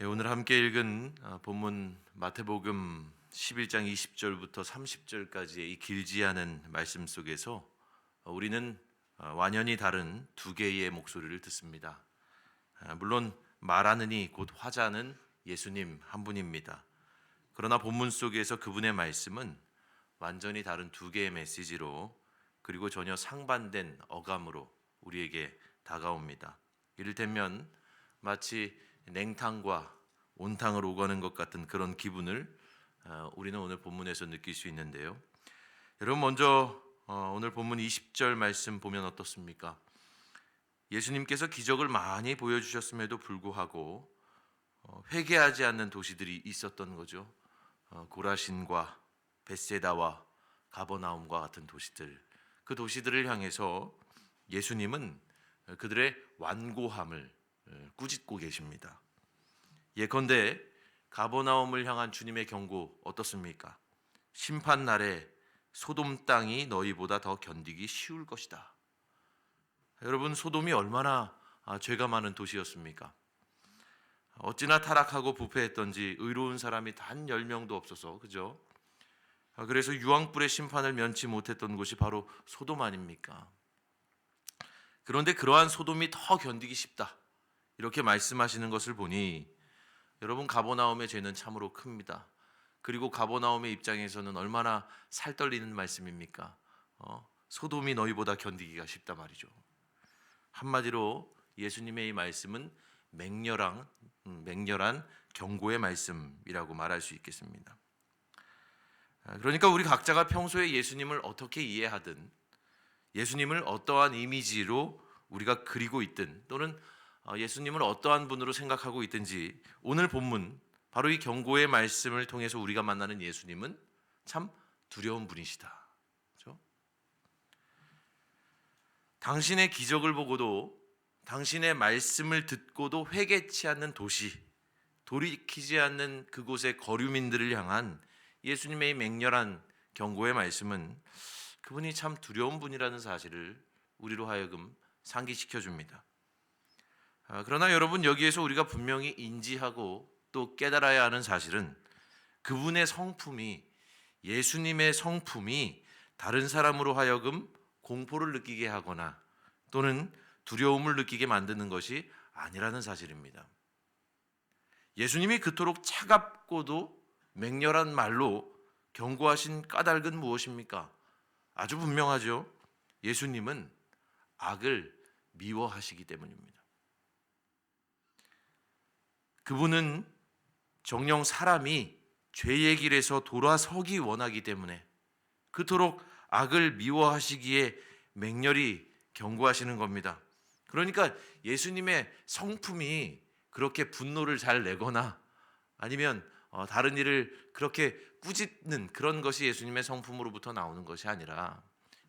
오늘 함께 읽은 본문 마태복음 11장 20절부터 30절까지의 이 길지 않은 말씀 속에서 우리는 완연히 다른 두 개의 목소리를 듣습니다. 물론 말하는 이 곧 화자는 예수님 한 분입니다. 그러나 본문 속에서 그분의 말씀은 완전히 다른 두 개의 메시지로, 그리고 전혀 상반된 어감으로 우리에게 다가옵니다. 이를테면 마치 냉탕과 온탕을 오가는 것 같은 그런 기분을 우리는 오늘 본문에서 느낄 수 있는데요. 여러분, 먼저 오늘 본문 20절 말씀 보면 어떻습니까? 예수님께서 기적을 많이 보여주셨음에도 불구하고 회개하지 않는 도시들이 있었던 거죠. 고라신과 벳세다와 가버나움과 같은 도시들, 그 도시들을 향해서 예수님은 그들의 완고함을 꾸짖고 계십니다. 예컨대 가버나움을 향한 주님의 경고 어떻습니까? 심판 날에 소돔 땅이 너희보다 더 견디기 쉬울 것이다. 여러분, 소돔이 얼마나 죄가 많은 도시였습니까? 어찌나 타락하고 부패했던지 의로운 사람이 단 10명도 없어서, 그죠? 그래서 유황불의 심판을 면치 못했던 곳이 바로 소돔 아닙니까? 그런데 그러한 소돔이 더 견디기 쉽다, 이렇게 말씀하시는 것을 보니 여러분, 가버나움의 죄는 참으로 큽니다. 그리고 가버나움의 입장에서는 얼마나 살떨리는 말씀입니까? 소돔이 너희보다 견디기가 쉽다 말이죠. 한마디로 예수님의 이 말씀은 맹렬한 경고의 말씀이라고 말할 수 있겠습니다. 그러니까 우리 각자가 평소에 예수님을 어떻게 이해하든, 예수님을 어떠한 이미지로 우리가 그리고 있든, 또는 예수님을 어떠한 분으로 생각하고 있든지, 오늘 본문 바로 이 경고의 말씀을 통해서 우리가 만나는 예수님은 참 두려운 분이시다. 그렇죠? 당신의 기적을 보고도, 당신의 말씀을 듣고도 회개치 않는 도시, 돌이키지 않는 그곳의 거류민들을 향한 예수님의 맹렬한 경고의 말씀은 그분이 참 두려운 분이라는 사실을 우리로 하여금 상기시켜 줍니다. 그러나 여러분, 여기에서 우리가 분명히 인지하고 또 깨달아야 하는 사실은 그분의 성품이, 예수님의 성품이 다른 사람으로 하여금 공포를 느끼게 하거나 또는 두려움을 느끼게 만드는 것이 아니라는 사실입니다. 예수님이 그토록 차갑고도 맹렬한 말로 경고하신 까닭은 무엇입니까? 아주 분명하죠. 예수님은 악을 미워하시기 때문입니다. 그분은 정녕 사람이 죄의 길에서 돌아서기 원하기 때문에 그토록 악을 미워하시기에 맹렬히 경고하시는 겁니다. 그러니까 예수님의 성품이 그렇게 분노를 잘 내거나 아니면 다른 일을 그렇게 꾸짖는 그런 것이 예수님의 성품으로부터 나오는 것이 아니라,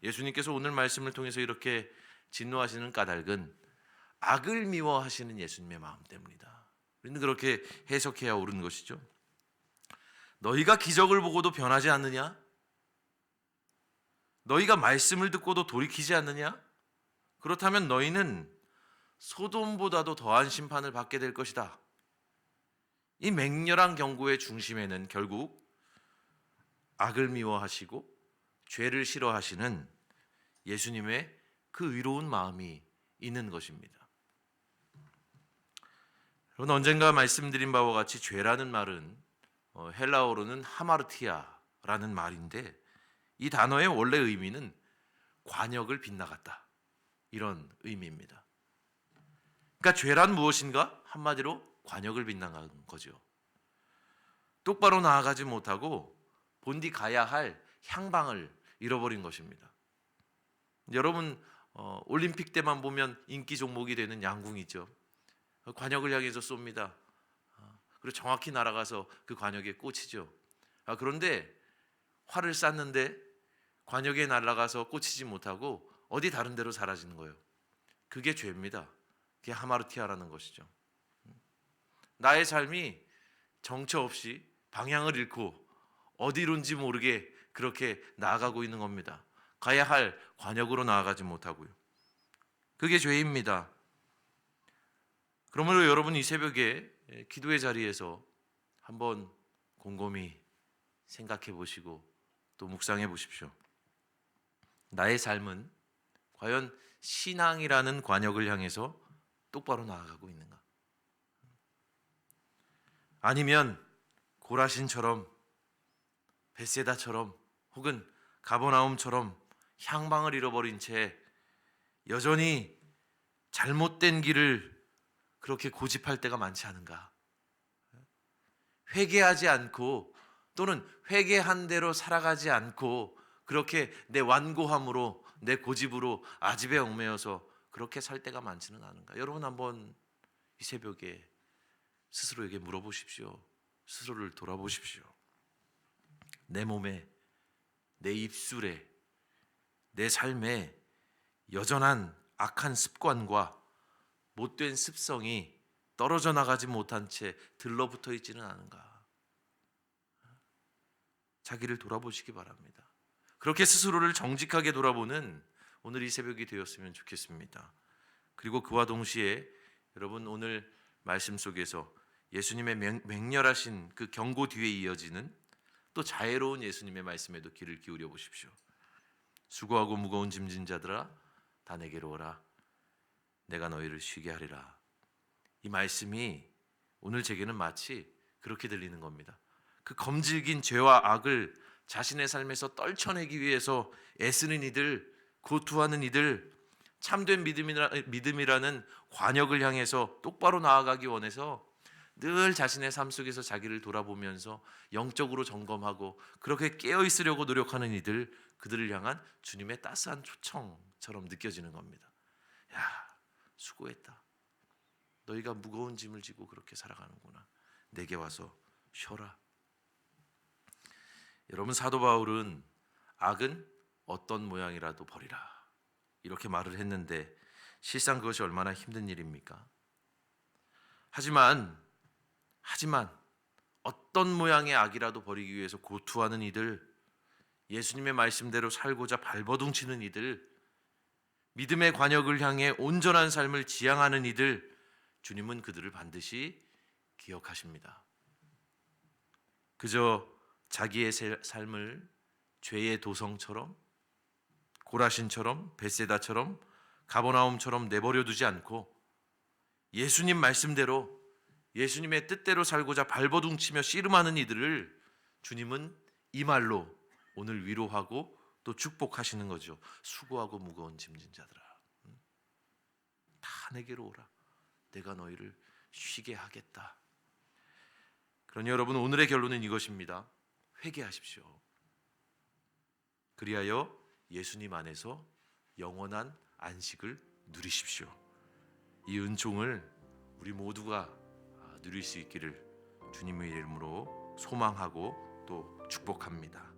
예수님께서 오늘 말씀을 통해서 이렇게 진노하시는 까닭은 악을 미워하시는 예수님의 마음 때문이다. 우리는 그렇게 해석해야 옳은 것이죠. 너희가 기적을 보고도 변하지 않느냐? 너희가 말씀을 듣고도 돌이키지 않느냐? 그렇다면 너희는 소돔보다도 더한 심판을 받게 될 것이다. 이 맹렬한 경고의 중심에는 결국 악을 미워하시고 죄를 싫어하시는 예수님의 그 의로운 마음이 있는 것입니다. 여러분, 언젠가 말씀드린 바와 같이 죄라는 말은 헬라어로는 하마르티아라는 말인데, 이 단어의 원래 의미는 관역을 빗나갔다, 이런 의미입니다. 그러니까 죄란 무엇인가? 한마디로 관역을 빗나간 거죠. 똑바로 나아가지 못하고 본디 가야 할 향방을 잃어버린 것입니다. 여러분, 올림픽 때만 보면 인기 종목이 되는 양궁이죠. 관역을 향해서 쏩니다. 그리고 정확히 날아가서 그 관역에 꽂히죠. 그런데 활을 쐈는데 관역에 날아가서 꽂히지 못하고 어디 다른 데로 사라지는 거예요. 그게 죄입니다. 그게 하마르티아라는 것이죠. 나의 삶이 정처 없이 방향을 잃고 어디론지 모르게 그렇게 나아가고 있는 겁니다. 가야 할 관역으로 나아가지 못하고요. 그게 죄입니다. 그러므로 여러분 이 새벽에 기도의 자리에서 한번 곰곰이 생각해 보시고 또 묵상해 보십시오. 나의 삶은 과연 신앙이라는 관역을 향해서 똑바로 나아가고 있는가? 아니면 고라신처럼 벳세다처럼 혹은 가버나움처럼 향방을 잃어버린 채 여전히 잘못된 길을 그렇게 고집할 때가 많지 않은가? 회개하지 않고 또는 회개한 대로 살아가지 않고 그렇게 내 완고함으로 내 고집으로 아집에 얽매여서 그렇게 살 때가 많지는 않은가? 여러분 한번 이 새벽에 스스로에게 물어보십시오. 스스로를 돌아보십시오. 내 몸에, 내 입술에, 내 삶에 여전한 악한 습관과 못된 습성이 떨어져 나가지 못한 채 들러붙어 있지는 않은가? 자기를 돌아보시기 바랍니다. 그렇게 스스로를 정직하게 돌아보는 오늘 이 새벽이 되었으면 좋겠습니다. 그리고 그와 동시에 여러분 오늘 말씀 속에서 예수님의 맹렬하신 그 경고 뒤에 이어지는 또 자애로운 예수님의 말씀에도 귀를 기울여 보십시오. 수고하고 무거운 짐진 자들아 다 내게로 오라. 내가 너희를 쉬게 하리라. 이 말씀이 오늘 제게는 마치 그렇게 들리는 겁니다. 그 검질긴 죄와 악을 자신의 삶에서 떨쳐내기 위해서 애쓰는 이들, 고투하는 이들, 참된 믿음이라는 관역을 향해서 똑바로 나아가기 원해서 늘 자신의 삶 속에서 자기를 돌아보면서 영적으로 점검하고 그렇게 깨어있으려고 노력하는 이들, 그들을 향한 주님의 따스한 초청처럼 느껴지는 겁니다. 야, 수고했다. 너희가 무거운 짐을 지고 그렇게 살아가는구나. 내게 와서 쉬어라. 여러분 사도 바울은 악은 어떤 모양이라도 버리라 이렇게 말을 했는데 실상 그것이 얼마나 힘든 일입니까? 하지만 어떤 모양의 악이라도 버리기 위해서 고투하는 이들, 예수님의 말씀대로 살고자 발버둥치는 이들, 믿음의 관역을 향해 온전한 삶을 지향하는 이들, 주님은 그들을 반드시 기억하십니다. 그저 자기의 삶을 죄의 도성처럼, 고라신처럼, 벳세다처럼, 가버나움처럼 내버려 두지 않고 예수님 말씀대로 예수님의 뜻대로 살고자 발버둥치며 씨름하는 이들을 주님은 이 말로 오늘 위로하고 또 축복하시는 거죠. 수고하고 무거운 짐진 자들아 다 내게로 오라. 내가 너희를 쉬게 하겠다. 그러니 여러분 오늘의 결론은 이것입니다. 회개하십시오. 그리하여 예수님 안에서 영원한 안식을 누리십시오. 이 은총을 우리 모두가 누릴 수 있기를 주님의 이름으로 소망하고 또 축복합니다.